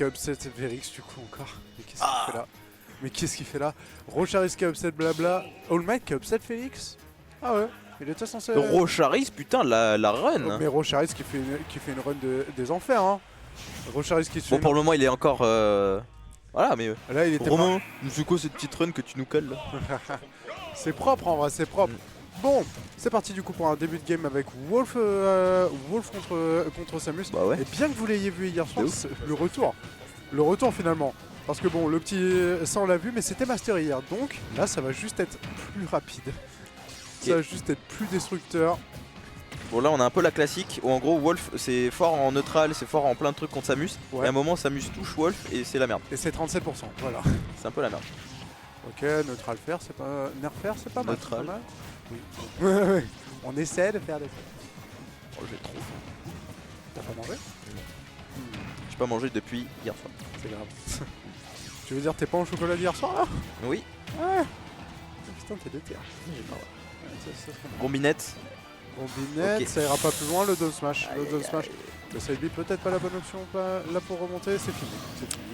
qui a upset Verix du coup encore. Mais qu'est-ce qu'il fait là? Mais qu'est-ce qu'il fait là? Rocharis qui a upset blabla. All Might qui a upset Félix. Ah ouais, il était censé... Rocharis, putain, la run. Mais Rocharis qui fait une run des enfers. Hein. Rocharis qui se fait Bon, pour le moment, il est encore... Voilà, mais... Là, il était Romain, c'est quoi cette petite run que tu nous colles là? C'est propre en vrai, c'est propre. Bon, c'est parti du coup pour un début de game avec Wolf, Wolf contre Samus. Bah ouais. Et bien que vous l'ayez vu hier soir, le retour finalement. Parce que bon, le petit, ça on l'a vu, mais c'était Master hier. Donc là, ça va juste être plus rapide. Ça va juste être plus destructeur. Bon, là on a un peu la classique où en gros Wolf c'est fort en neutral, c'est fort en plein de trucs contre Samus. Ouais. Et à un moment Samus touche Wolf et c'est la merde. Et c'est 37%, voilà. C'est un peu la merde. Ok, neutral faire, c'est pas... Nerf faire, c'est pas mal. Neutral. Pas mal. Oui. On essaie de faire des... Oh, j'ai trop faim. T'as pas mangé? J'ai pas mangé depuis hier soir. C'est grave. Tu veux dire t'es pas en chocolat d'hier soir là? Oui. Ouais. Putain, t'es déter. Combinette. Combinette, Ok. ça ira pas plus loin le down smash. Aïe, Le down aïe, smash. aïe. Le side B peut-être pas la bonne option là pour remonter, c'est fini. C'est fini.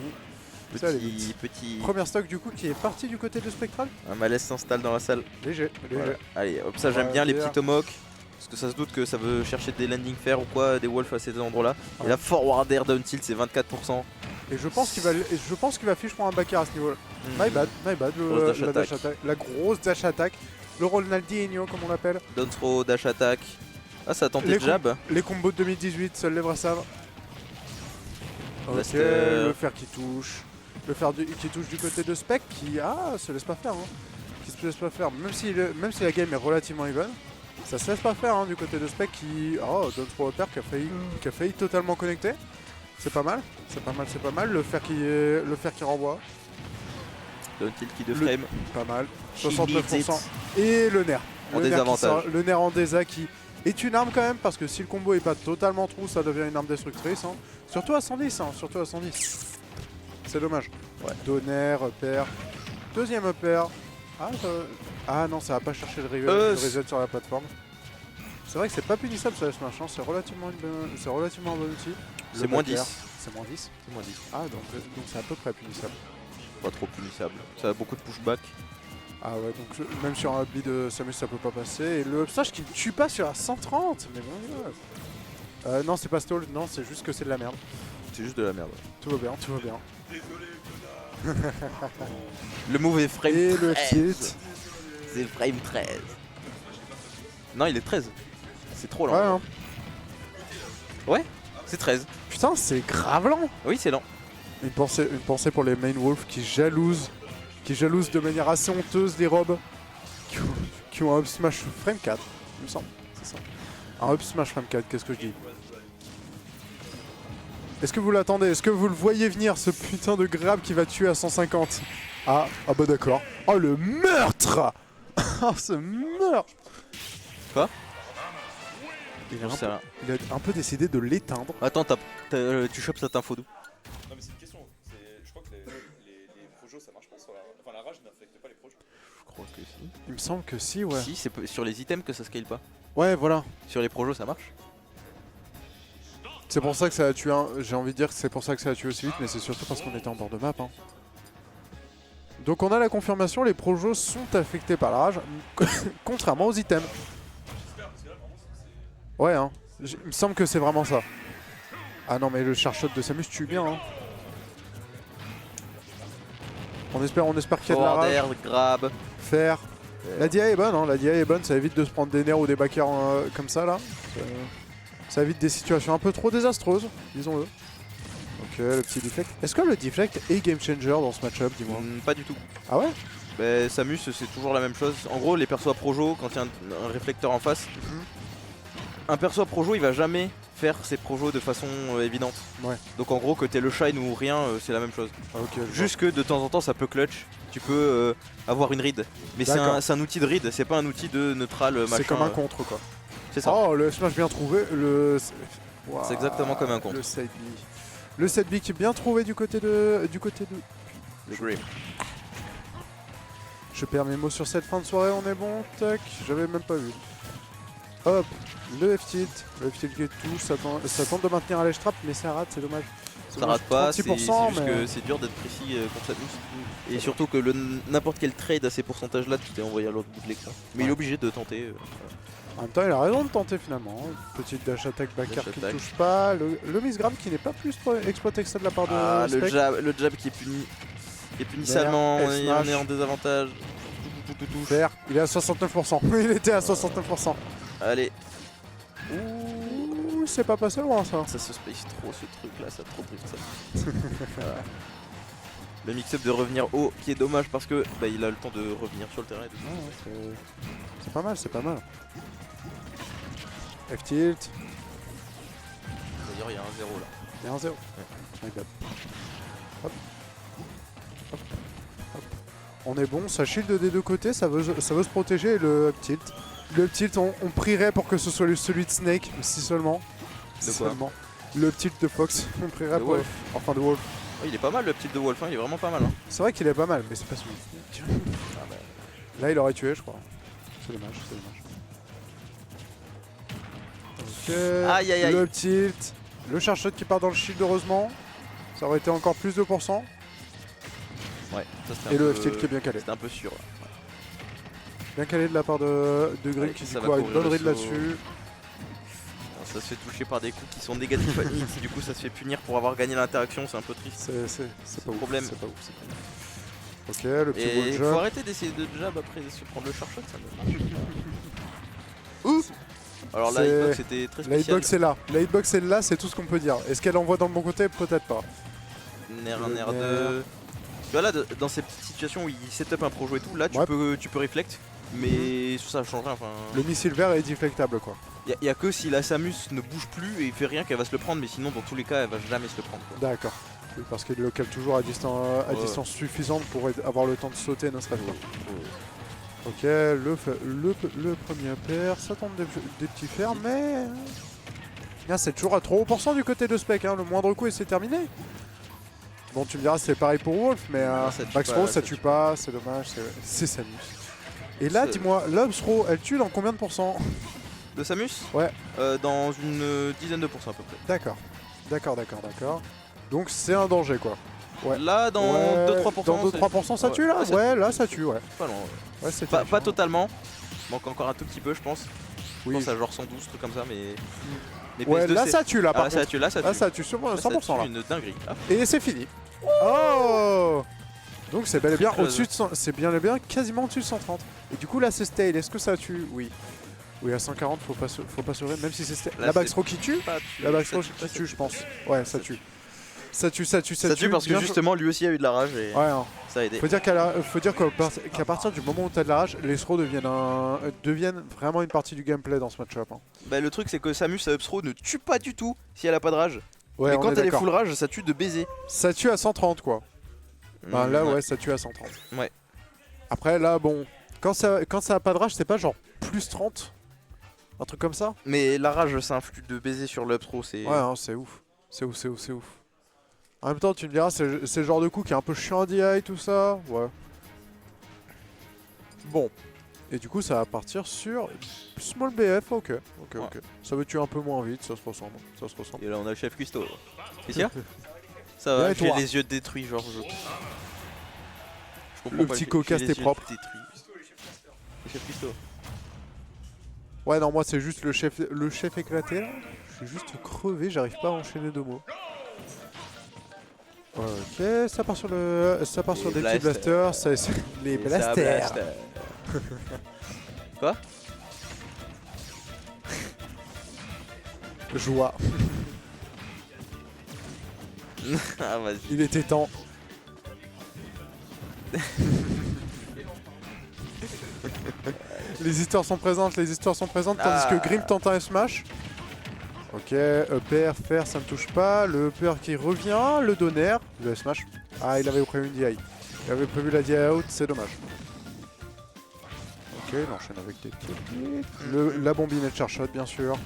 Ça allait vite. Petit... Première stock du coup qui est parti du côté de Spectral. Un malaise s'installe dans la salle. Léger. Voilà. Allez, hop, ça j'aime bien les petits tomahawks. Parce que ça se doute que ça veut chercher des landing fair ou quoi, des wolves à ces endroits-là. Ouais. Et là, forward air down tilt, c'est 24%. Et je pense qu'il va fiche pour un backer à ce niveau-là. My bad, Grosse dash la attack. dash attack. La grosse dash attack. Le Ronaldinho comme on l'appelle. Down throw, dash attack. Ah, ça a tenté Les le jab. Les combos de 2018, seuls les vrais savent. Ok, Blaster. le fer qui touche. Le fer qui touche du côté de Spec qui se laisse pas faire. Hein. Qui se laisse pas faire. Même si la game est relativement even, ça se laisse pas faire hein, du côté de Spec qui... Oh, Down Throw Upper qui a failli totalement connecter. C'est pas mal, c'est pas mal, c'est pas mal. Le fer qui renvoie. Down tilt qui de frame. Pas mal. She needs 69%. Et le nerf. En Le nerf qui désavantage. sort- le nerf en désa qui est une arme quand même parce que si le combo est pas totalement trou, ça devient une arme destructrice. Hein. Surtout à 110, hein, surtout à 110. C'est dommage. Ouais. Donner, upper. Deuxième upper. Ah non, ça va pas chercher le reset sur la plateforme. C'est vrai que c'est pas punissable sur Smash, hein. C'est relativement un bon outil. C'est Le moins backer, 10. C'est moins 10. C'est moins 10. Ah donc c'est à peu près punissable. Pas trop punissable. Ça a beaucoup de pushback. Ah ouais, donc même sur un upbeat de Samus ça peut pas passer. Et le upstage qui ne tue pas sur la 130. Mais bon, non, c'est pas stall, non, c'est juste que c'est de la merde. C'est juste de la merde. Tout va bien, tout va bien. Le move est frame Et 13. le fit. C'est frame 13. Non, il est 13. C'est trop lent. Ouais, hein. Ouais, c'est 13. Putain, c'est grave lent. Oui, c'est lent. Une pensée pour les main wolves qui jalousent de manière assez honteuse les robes qui ont un up smash frame 4, il me semble, c'est ça. Un up smash frame 4, qu'est-ce que je dis? Est-ce que vous l'attendez? Est-ce que vous le voyez venir, ce putain de grab qui va tuer à 150? Ah bah d'accord. Oh le meurtre. Oh ce meurtre. Quoi? Il J'en sais rien. a un peu décidé de l'éteindre. Attends, tu chopes cette info d'où? Non mais c'est une question, je crois que les projos ça marche pas sur la... Enfin la rage n'affecte pas les projos. Je crois que si. Il me semble que si, ouais. Si, c'est sur les items que ça scale pas. Ouais, voilà. Sur les projos ça marche. C'est pour ça que ça a tué, j'ai envie de dire que c'est pour ça que ça a tué aussi vite, mais c'est surtout parce qu'on était en bord de map. Hein. Donc on a la confirmation, les projos sont affectés par la rage, contrairement aux items. Ouais, hein. Il me semble que c'est vraiment ça. Ah non, mais le charshot de Samus tue bien. Hein. On espère qu'il y a de la Forward rage. air, grab. Faire. La DI est bonne, hein. La DI est bonne, ça évite de se prendre des nerfs ou des backers comme ça là. Ça évite des situations un peu trop désastreuses, disons-le. Ok, le petit deflect. Est-ce que le deflect est game changer dans ce match-up, dis-moi? Pas du tout. Ah ouais? Bah, Samus c'est toujours la même chose. En gros les persos à projo, quand il y a un réflecteur en face, un perso à projo il va jamais faire ses projos de façon évidente. Ouais. Donc en gros que t'aies le shine ou rien, c'est la même chose. Ah, ok. Juste que de temps en temps ça peut clutch, tu peux avoir une read. Mais c'est un outil de read, c'est pas un outil de neutral machin. C'est comme un contre quoi. C'est ça. Oh, le smash bien trouvé. Wow, C'est exactement comme un contre. Le side B. Le side B qui est bien trouvé du côté de... Le grip. Je perds mes mots sur cette fin de soirée, on est bon. Tac, j'avais même pas vu. Hop, le F-tilt. Le F-tilt qui est tout, ça tente de maintenir à l'edge trap, mais ça rate, c'est dommage. Ça rate pas, c'est 36%, juste mais- que c'est dur d'être précis contre Samus. Et surtout que n'importe quel trade à ces pourcentages-là, tu t'es envoyé à l'autre bout de l'écran. Mais il est obligé de tenter. En même temps, il a raison de tenter finalement. Petite dash attack back air Dash qui ne attack. touche pas. Le Miss Grab qui n'est pas plus exploité que ça de la part de Ah, Spec. le jab qui est puni. Qui est punissablement, Merde, on F est en désavantage. Faire. Il est à 69%. Il était à 69%. Allez, Ouh, c'est pas passé loin ça. ça se space trop ce truc là, ça a trop drift ça. Voilà. Le mix-up de revenir haut qui est dommage parce que bah, il a le temps de revenir sur le terrain et tout. Ouais, c'est pas mal, c'est pas mal. F-tilt. D'ailleurs il y a un 0 là. Il y a un 0. My bad. Hop. Hop. Hop. On est bon, ça shield des deux côtés, ça veut se protéger et le up tilt. Le up tilt, on prierait pour que ce soit celui de Snake, si seulement. De quoi seulement. Le up tilt de Fox, on prierait De pour. Wolf. Enfin de Wolf. Oh, il est pas mal le petit de Wolf, hein, il est vraiment pas mal. Hein. C'est vrai qu'il est pas mal, mais c'est pas celui. Ah, bah, Là, il aurait tué, je crois. C'est dommage, c'est dommage. Ok. Aïe, aïe, aïe. Le up tilt. Le charge shot qui part dans le shield, heureusement. Ça aurait été encore plus de pourcents. ouais, ça c'était Et un le peu- up tilt qui est bien calé. C'était un peu sûr. Là. Bien calé de la part de Green Ouais, qui ça du va coup a une couvrir bonne le read saut. là-dessus. Alors, ça se fait toucher par des coups qui sont négatifs à X, du coup ça se fait punir pour avoir gagné l'interaction, c'est un peu triste. C'est pas ouf. problème. C'est pas ouf. c'est pas ouf. Ok, le petit Et wall faut jump. arrêter d'essayer de jab après se prendre le sharp shot, ça me marche. Ouf. Alors là, C'est- hitbox c'était très La spécial. hitbox est là. La hitbox est là, c'est tout ce qu'on peut dire. Est-ce qu'elle envoie dans le bon côté? Peut-être pas. Nair 1, Le Nair 2. Nair. Tu vois là, dans ces petites situations où il setup un pro et tout, là tu Ouais. peux reflect, mais ça change rien. Enfin, Le missile vert est deflectable quoi. y a que si la Samus ne bouge plus et il fait rien qu'elle va se le prendre, mais sinon dans tous les cas elle va jamais se le prendre. Quoi. D'accord. Oui, parce qu'il le cale toujours à Ouais. distance suffisante pour avoir le temps de sauter, ne serait-ce pas. Ok, le premier pair, ça tente des petits fers, mais... Ah, c'est toujours à 3% du côté de Spec, hein. Le moindre coup et c'est terminé. Bon, tu me diras, c'est pareil pour Wolf, mais Non, ça tue Max pas, Rowe, ça ça tue tue pas, c'est dommage, c'est Samus. Et là, C'est- dis-moi, l'Obs Rowe, elle tue dans combien de pourcents? De Samus Ouais. Dans une dizaine de pourcents à peu près. D'accord. D'accord. Donc c'est un danger, quoi. Ouais. Là, dans Ouais, 2-3%. Dans 2-3% ça Ouais. tue, là? Ouais, ça Ouais, là, ça tue, ouais. Pas loin. Ouais, c'est Pas terrifiant. totalement. Manque encore un tout petit peu, je pense. Je Oui. pense à genre 112, truc comme ça, mais. Mais Ouais, PS2, là, c'est- ça tue, là, Ah, par là, ça contre. tue, là, ça tue. Là, ça tue sur Là, ça 100%, tue là. une dinguerie. Ah, Et c'est fini. Oh! Donc c'est bel et bien Triple au-dessus de c'est bien et bien quasiment au-dessus de 130. Et du coup là c'est Stale, est-ce que ça tue? Oui. Oui à 140 faut pas se leurrer, même si c'est Stale. Là, La c'est backthrow qui tue? pas- La backthrow ça tue, qui ça tue tue. je pense. Ouais ça tue. Ça tue Ça tue parce que bien justement lui aussi a eu de la rage et Ouais hein. ça a aidé. Faut dire qu'à partir du moment où t'as de la rage, les throws deviennent vraiment une partie du gameplay dans ce match-up. Hein. Bah, le truc c'est que Samus à Upthrow ne tue pas du tout si elle a pas de rage. Ouais, mais on quand est elle est d'accord. full rage, ça tue de baiser. Ça tue à 130 quoi. Bah, là ouais. ouais ça tue à 130. Ouais. Après là bon, quand ça a pas de rage, c'est pas genre plus 30? Un truc comme ça? Mais la rage ça influe de baiser sur l'Upthrow, c'est. Ouais, hein, c'est ouf. C'est ouf. En même temps, tu me diras, c'est le genre de coup qui est un peu chiant à DI, tout ça. Ouais. Bon. Et du coup, ça va partir sur Small BF. Ok. Ça veut tuer un peu moins vite, ça se ressemble. Et là on a le chef Custo. Qu'est-ce qu'il y a Ça Bien, va, et j'ai toi les yeux détruits, genre je comprends Le pas, petit j'ai cocasse, les t'es yeux propre. détruits. Le chef Custo. Ouais, non, moi, c'est juste le chef éclaté, là. Je suis juste crevé, j'arrive pas à enchaîner deux mots. Ok, ça part sur des petits blasters. Les Et ça blasters. blaster. Quoi? Joie. Ah vas-y. Il était temps. Les histoires sont présentes, tandis Ah. que Grim tente un smash. Ok, upper, faire, ça ne touche pas. Le upper qui revient, le donner, le smash. Ah, il avait prévu une DI. Il avait prévu la DI out, c'est dommage. Ok, il enchaîne avec des petites. La bombinette charge shot, bien sûr.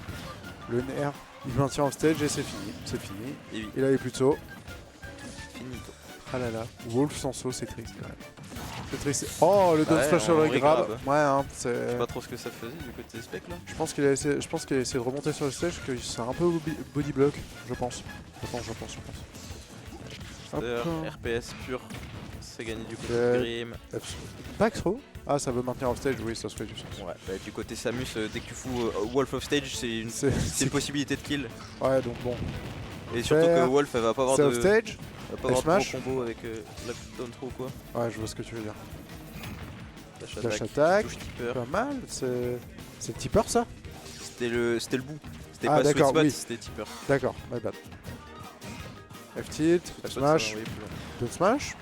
Le nerf, il maintient en stage et c'est fini. C'est fini. Et oui, Il avait plus de saut. finito. Ah là là, Wolf sans saut, c'est triste. Ouais. C'est triste. Oh, le down Ouais, splash sur en le grab. grab. Ouais, hein, Je c'est. sais pas trop ce que ça faisait du côté des specs là. Je pense qu'il a essayé de remonter sur le stage, que c'est un peu body block, je pense. Je pense. Blaster, Hop. RPS pur. C'est gagné du côté Ok. de Grim. Back throw. Ah, ça veut maintenir off stage, oui, ça se fait du sens. Ouais, bah, du côté Samus, dès que tu fous Wolf off stage, c'est C'est une possibilité de kill. Ouais, donc bon. Et surtout que Faire. Wolf, elle va pas avoir C'est de, off stage. elle va pas avoir de smash. gros combo avec la down throw quoi. Ouais, je vois ce que tu veux dire. Dash Dash attack, attack. touche tipper. Pas mal, c'est tipper ça. C'était le bout. C'était Ah, pas sweet d'accord, spot, oui. c'était tipper. D'accord, my bad. F-tilt, Sweet spot, smash, c'est un way plus long. down smash.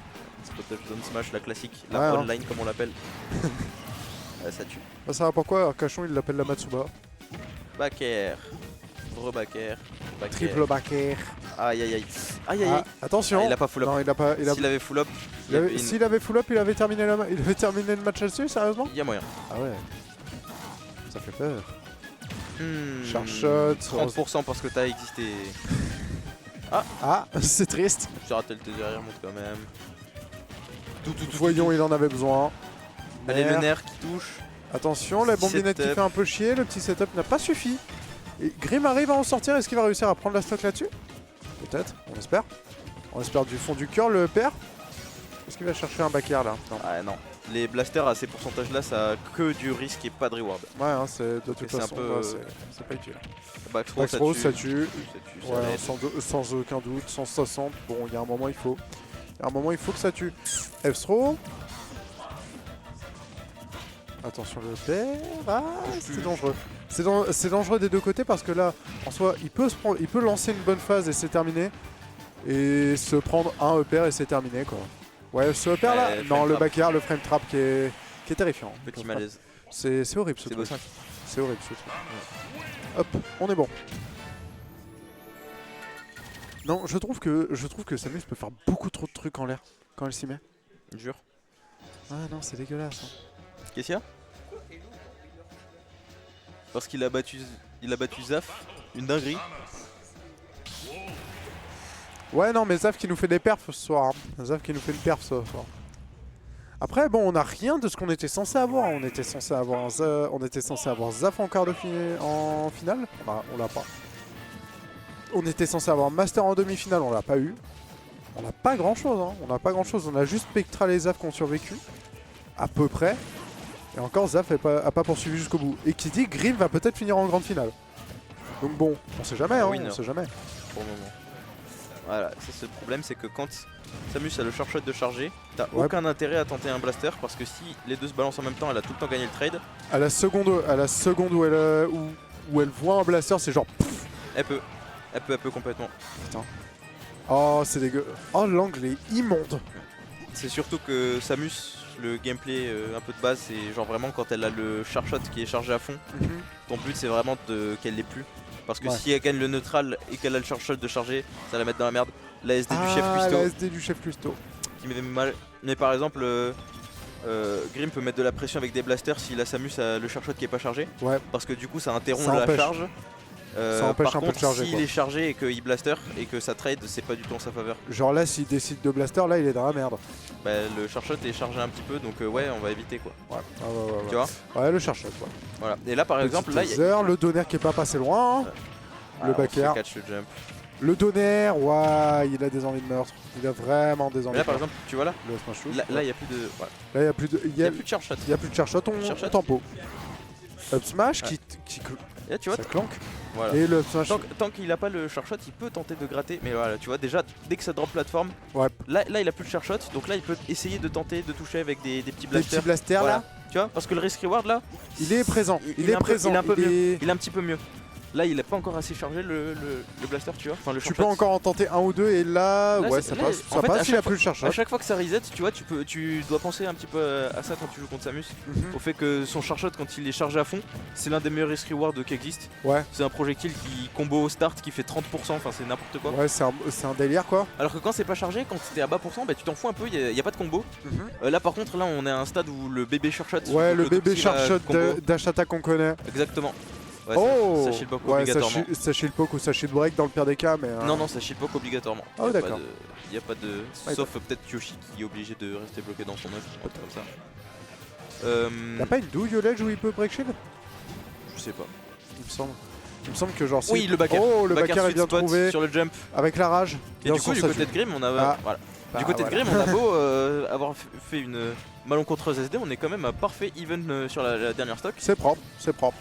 Spot down smash, la classique, Ouais, la hein. online comme on l'appelle. Ouais, ça tue. Ah, ça va pourquoi Arcachon il l'appelle la Matsuba. Back air. Reback air. Back Triple air. back air. Aïe aïe aïe. Aïe aïe Ah, aïe. attention. Ah, il a pas full up. Non, il a pas. S'il avait full up, S'il avait full up, il avait terminé le match là-dessus, sérieusement. il y a moyen. Ah ouais. Ça fait peur. Hmm, Charge shot. 30% parce que t'as existé. Ah, c'est triste. J'ai raté le TDR, il remonte quand même. Voyons, il en avait besoin. Allez, le Nerf. nerf qui touche. Attention, la Petit bombinette qui setup. fait un peu chier. Le petit setup n'a pas suffi. Et Grim arrive à en sortir. Est-ce qu'il va réussir à prendre la stock là-dessus? Peut-être, on espère. On espère du fond du cœur le père. Est-ce qu'il va chercher un back air là? Non. Ah non. Les blasters à ces pourcentages là, ça a que du risque et pas de reward. Ouais, hein, c'est de toute c'est un façon, peu, ouais, c'est pas utile. Back throw, Back throw, ça tue. Ça tue, ça Ouais, l'aide. sans aucun doute, 160. Bon, il y a un moment, il faut. Il y a un moment, il faut que ça tue. F-throw. Attention le père. Ah, c'est dangereux. C'est dangereux des deux côtés parce que là, en soi, il peut lancer une bonne phase et c'est terminé. Et se prendre un EPR et c'est terminé quoi. Ouais, ce EPR là, Ouais, non, frame le trap. back air, le frame trap qui est terrifiant. Petit malaise. C'est horrible ce C'est truc. boss 5. C'est horrible ce truc. Hop, on est bon. Non, je trouve que Samus peut faire beaucoup trop de trucs en l'air quand elle s'y met. Jure. Ah non, c'est dégueulasse. Hein. Qu'est-ce qu'il y a? Parce qu'il a battu Zaf, une dinguerie. Ouais, non, mais Zaf qui nous fait des perfs ce soir. Hein. Zaf qui nous fait une perf ce soir. Après, bon, on n'a rien de ce qu'on était censé avoir. On était censé avoir Zaf en quart de en finale. On l'a pas. On était censé avoir Master en demi-finale. On l'a pas eu. On n'a pas grand-chose. Hein. On n'a pas grand-chose. On a juste Spectral et Zaf qui ont survécu. À peu près. Et encore, Zaf a pas poursuivi jusqu'au bout. Et qui dit Grim va peut-être finir en grande finale. Donc bon, on sait jamais. Hein, Winner. on sait jamais. Pour le moment. Voilà, c'est le problème, c'est que quand Samus a le sharp shot de charger, t'as Ouais. aucun intérêt à tenter un blaster parce que si les deux se balancent en même temps, elle a tout le temps gagné le trade. À la seconde où elle voit un blaster, c'est genre. Pff. Elle peut complètement. Oh, c'est dégueu. Oh, l'angle est immonde. C'est surtout que Samus, le gameplay un peu de base, c'est genre vraiment quand elle a le sharp shot qui est chargé à fond, ton but c'est vraiment qu'elle l'ait plus. Parce que Ouais. si elle gagne le neutral et qu'elle a le sharp shot de charger, ça va la mettre dans la merde. La SD du chef La Custo SD du chef Custo. qui me fait mal. Mais par exemple, Grim peut mettre de la pression avec des blasters si la Samus a le sharp shot qui est pas chargé. Ouais. Parce que du coup ça interrompt Ça la empêche. charge. Ça empêche par un peu de contre, charger, s'il quoi. est chargé et qu'il blaster et que ça trade, c'est pas du tout en sa faveur. Genre là, s'il décide de blaster, là, il est dans la merde. Bah, le sharp shot est chargé un petit peu, donc ouais, on va éviter quoi. Ouais. Ah, ouais. Tu vois? Ouais, le cherche quoi. Voilà. Et là par exemple, là, il y a Taser, le donner qui est pas passé loin. Hein. Le back air. catch le jump. Le donner, ouais, il a des envies de meurtre. Il a vraiment des envies Mais là de par meurtre. exemple, tu vois là, Le smash shoot. là il y a plus de, voilà. Là, il y a plus de. Il y a plus de sharp shot. Il y a plus de charge shot, Sharp shot. on tempo. Up smash Ouais. Et là tu vois, ça clanque. voilà. Et le up smash. Tant qu'il a pas le sharp shot, il peut tenter de gratter. Mais voilà, tu vois déjà, dès que ça drop plateforme, Ouais. là il a plus de sharp shot, donc là il peut essayer de tenter de toucher avec des petits Les blasters. petits blasters Voilà. là, Tu vois, parce que le risk reward là, il est présent. Il est est un peu- présent. il est un peu il mieux. est- il est un petit peu mieux. Là il a pas encore assez chargé le blaster, tu vois. Enfin le Tu sharp peux shot. encore en tenter un ou deux et là, Là, ouais, c'est- ça là, passe. en Ça fait, passe, à il a chaque plus le charge À shot. chaque fois que ça reset, tu vois, tu dois penser un petit peu à ça quand tu joues contre Samus. Mhm. Au fait que son sharp shot, quand il est chargé à fond, c'est l'un des meilleurs risk rewards qui existe. Ouais, C'est un projectile qui combo au start qui fait 30%, enfin c'est n'importe quoi. ouais, c'est un délire quoi. Alors que quand c'est pas chargé, quand t'es à bas pourcent, bah, tu t'en fous un peu, il y a pas de combo. Là par contre, là on est à un stade où le bébé sharp shot. Ouais, le tout bébé petit, charge là, shot combo. dash attack qu'on connaît. Exactement. Ouais, Oh, ça shield poke ouais, obligatoirement. ça shield poke ou ça shield break dans le pire des cas, mais. Non, ça shield poke obligatoirement. Ah ouais, d'accord. Il y a pas de. Ouais, Sauf peut-être Yoshi qui est obligé de rester bloqué dans son œuf, un truc comme ça. Y'a pas une douille au ledge où il peut break shield? Je sais pas. Il me semble. Il me semble que genre... Oui, le backer. Oh, le backer est sweet bien spot trouvé. sur le jump. Avec la rage. Et du coup, du côté de Grim, on a... voilà. Bah, du côté de voilà. Grim, on a beau avoir fait une malencontreuse SD, on est quand même à parfait even sur la dernière stock. C'est propre, c'est propre.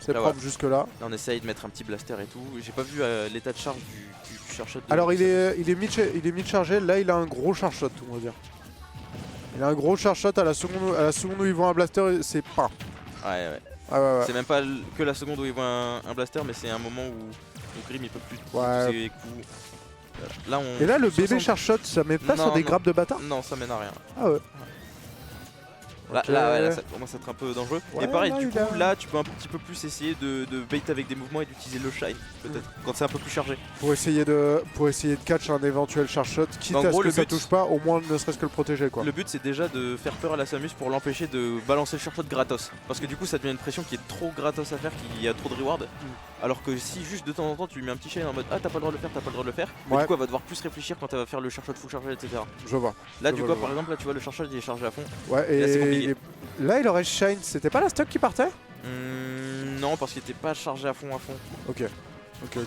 C'est Là, propre jusque là. Là, on essaye de mettre un petit blaster et tout. J'ai pas vu l'état de charge du charge shot. Alors il est mid-chargé, là il a un gros charge shot, on va dire. Il a un gros charge shot à la seconde où il voit un blaster, c'est pas. Ouais. Ouais. C'est même pas que la seconde où il voit un blaster, mais c'est un moment où Grim il peut plus pousser les coups. Là, Et là le bébé charge shot, ça met pas sur des grappes de bâtard? Non, ça mène à rien. Ah ouais. Là, ça commence à être un peu dangereux. Ouais, et pareil, là, du coup, là, tu peux un petit peu plus essayer de bait avec des mouvements et d'utiliser le shine, peut-être, quand c'est un peu plus chargé. Pour essayer de catch un éventuel charge shot, quitte En à gros, ce que le ça but- touche pas, au moins ne serait-ce que le protéger quoi. Le but, c'est déjà de faire peur à la Samus pour l'empêcher de balancer le charge shot gratos. Parce que du coup, ça devient une pression qui est trop gratos à faire, qu'il y a trop de reward. Alors que si juste de temps en temps tu lui mets un petit shine en mode ah t'as pas le droit de le faire, t'as pas le droit de le faire, mais Ouais. du coup elle va devoir plus réfléchir quand elle va faire le charge shot full chargé, etc. Je vois. Là Je du vois, coup je par exemple là tu vois le charge shot il est chargé à fond. Ouais, Et là, c'est et compliqué. là il aurait shine, c'était pas la stock qui partait? Non parce qu'il était pas chargé à fond. Ok.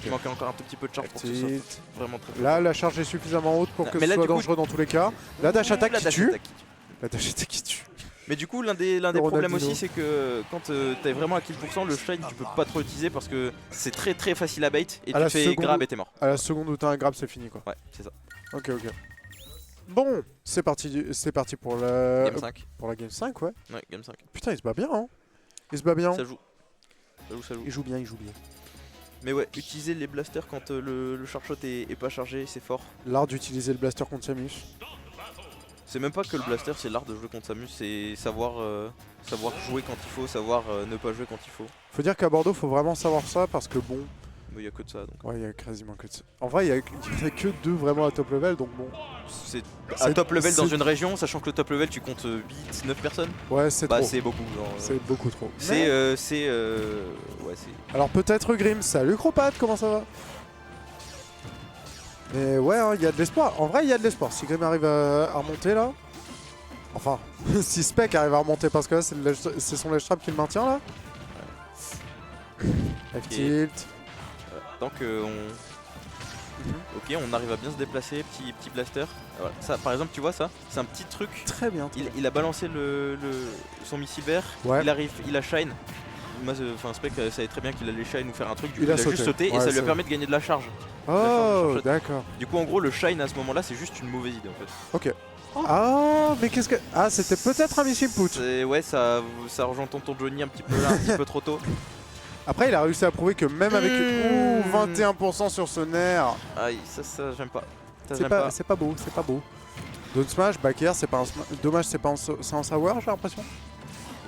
Il manquait encore un tout petit peu de charge pour que ce soit Petite. vraiment très Là la charge est suffisamment haute pour que Mais ce là, soit du coup- dangereux dans tous les cas. La dash attack La qui dash tue. attack qui tue. La dash attack qui tue. Mais du coup l'un des Ronaldinho. problèmes aussi c'est que quand t'es vraiment à kill %, le shine tu peux pas trop l'utiliser parce que c'est très facile à bait et tu À la te fais seconde- grab et t'es mort. À la seconde où t'as un grab c'est fini quoi. Ouais c'est ça. Ok. Bon, c'est parti pour la... Game 5. Pour la game 5 ouais. Ouais game 5. Putain il se bat bien hein. Il se bat bien. Ça joue. Ça joue. Il joue bien. Mais ouais, utiliser les blasters quand le charge shot est pas chargé, c'est fort. L'art d'utiliser le blaster contre Samus. C'est même pas que le blaster, c'est l'art de jouer contre Samus, c'est savoir jouer quand il faut, savoir ne pas jouer quand il faut. Faut dire qu'à Bordeaux faut vraiment savoir ça parce que bon... Mais il y a que de ça donc. Ouais il y a quasiment que de ça. En vrai il y a que 2 vraiment à top level donc bon... C'est à C'est- top level dans c'est- une région, sachant que le top level tu comptes 8, 9 personnes. Ouais c'est Bah trop. c'est beaucoup. Genre, C'est beaucoup trop. c'est Mais- ouais c'est. Alors peut-être Grim, salut Cropat, comment ça va? Mais ouais, il y a de l'espoir. En vrai, il y a de l'espoir. Si Grim arrive à remonter là. Enfin, si Spec arrive à remonter parce que là, c'est son ledge trap qui le maintient là. F-tilt. Tant que Ok, on arrive à bien se déplacer, petit blaster. Voilà. Ça, par exemple, tu vois ça, c'est un petit truc. Très bien. Il a balancé son missile vert, Ouais. il arrive, il a shine. Moi, enfin, Spec savait très bien qu'il allait shine ou faire un truc, du Il coup, a il a juste sauté. sauté Ouais, et ça lui a c'est- permis de gagner de la charge. Oh, shot. d'accord. Du coup, en gros, le shine à ce moment-là, c'est juste une mauvaise idée en fait. Ah, mais qu'est-ce que. Ah, c'était peut-être un missile put. Ouais, ça rejoint tonton Johnny un petit peu là, un petit peu trop tôt. Après, il a réussi à prouver que même avec. Ouh, 21% sur ce nerf. Aïe, ça j'aime pas. Ça, C'est j'aime pas, c'est pas beau, c'est pas beau. Down smash, back air, c'est pas un dommage, c'est pas c'est un sour, j'ai l'impression.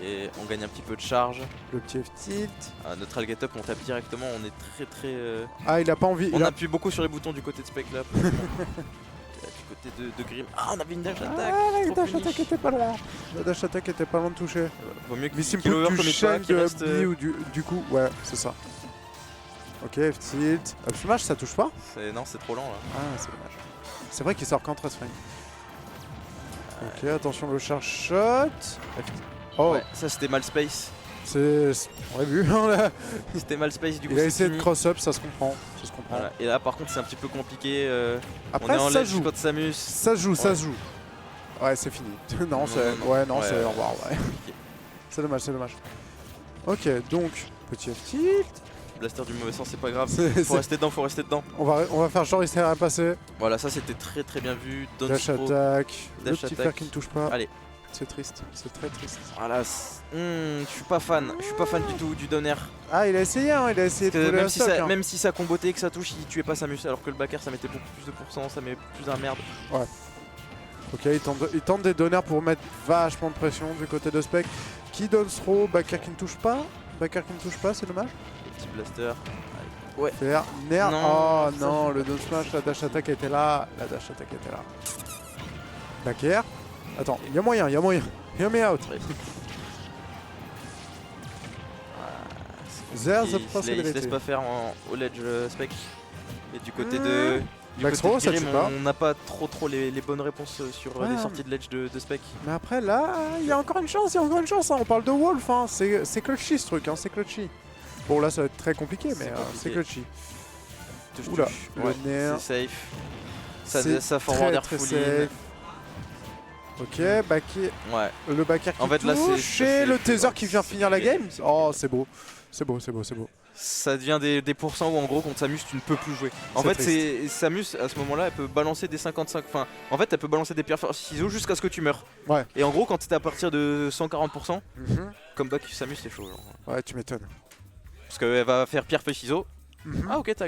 Et on gagne un petit peu de charge. Le petit F-tilt. Notre get up, on tape directement, on est très. Ah, il a pas envie. On il a... appuie beaucoup sur les boutons du côté de Spec là. Et là, du côté de Grim. Ah, on avait une dash attack. Ah, la trop dash punish. attack était pas loin. La dash attack était pas loin de toucher. Vaut mieux que Missile qu'il put, over tu commit pas, chaînes qu'il de reste. up B ou du coup, ouais, c'est ça. Ok, F-tilt. Up smash, ça touche pas? Non, c'est trop lent là. Ah, c'est dommage. C'est vrai qu'il sort qu'en 13 frames. Ok, attention le charge shot. Oh, Ouais, ça c'était mal space. on l'a vu. hein, là. C'était mal space du coup. Il a c'est essayé de fini. cross-up, ça se comprend. Ça se comprend. Voilà. Et là par contre c'est un petit peu compliqué. Après, on est en ça ledge joue. contre Samus. Ça se joue, ça se joue. Ouais, c'est fini. non, c'est. non. Ouais, non, Ouais, c'est au revoir, ouais. compliqué. C'est dommage, c'est dommage. Ok, donc, petit F-tilt. Blaster du mauvais sens, c'est pas grave. C'est- Faut rester dedans, faut rester dedans. On va faire genre il s'est rien passé. Voilà, ça c'était très bien vu. Don't Dash throw. attack. Le Dash petit attack. fer qui ne touche pas. Allez. C'est triste, c'est très triste. Voilà, je suis pas fan. Je suis pas fan du tout du donner. Ah, il a essayé, hein, il a essayé Parce de que voler la stock. hein. même si ça combotait et que ça touche, il tuait pas Samus. Alors que le backer ça mettait beaucoup plus de pourcents, ça met plus d'un merde. Ok, il tente des donneurs pour mettre vachement de pression du côté de Spec. Qui donne throw, backer qui ne touche pas. Backer qui ne touche pas, c'est dommage. Le petit blaster. Faire nerf. Non, Oh ça, non, je- le down smash, la dash attack était là. La dash attack était là. Backer. Attends, il y a moyen, il y a moyen. Hear me out. Ouais. There's a Il se laisse possibility. pas faire au ledge Spec. Et du côté Mmh. de. Du Max côté throw, de ça Grim, tue pas. on n'a pas trop les bonnes réponses sur Ouais. les sorties de ledge de Spec. Mais après là, il y a encore une chance, il y a encore une chance. Hein. On parle de Wolf, hein. C'est clutchy ce truc, hein. C'est clutchy. Bon là ça va être très compliqué, C'est mais compliqué. c'est clutchy. Touche, Oula, touche. le Ouais, nerf. c'est safe. Ça, C'est ça très forwarder très full safe. Ok, backer, Ouais. le backer qui En fait, là, c'est- touche ça, et c'est le le taser feu, qui ouais. vient finir la C'est game. c'est Oh, compliqué. c'est beau. C'est beau, c'est beau, c'est beau. Ça devient des pourcents où en gros contre Samus tu ne peux plus jouer. En C'est fait c'est Samus à ce moment là elle peut balancer des 55, enfin en fait elle peut balancer des pierres ciseaux jusqu'à ce que tu meurs. Ouais. Et en gros quand t'es à partir de 140%, Mhm. comeback Samus c'est chaud genre. Ouais, tu m'étonnes. Parce qu'elle va faire pierre feuille ciseaux. Mhm. Ah ok t'as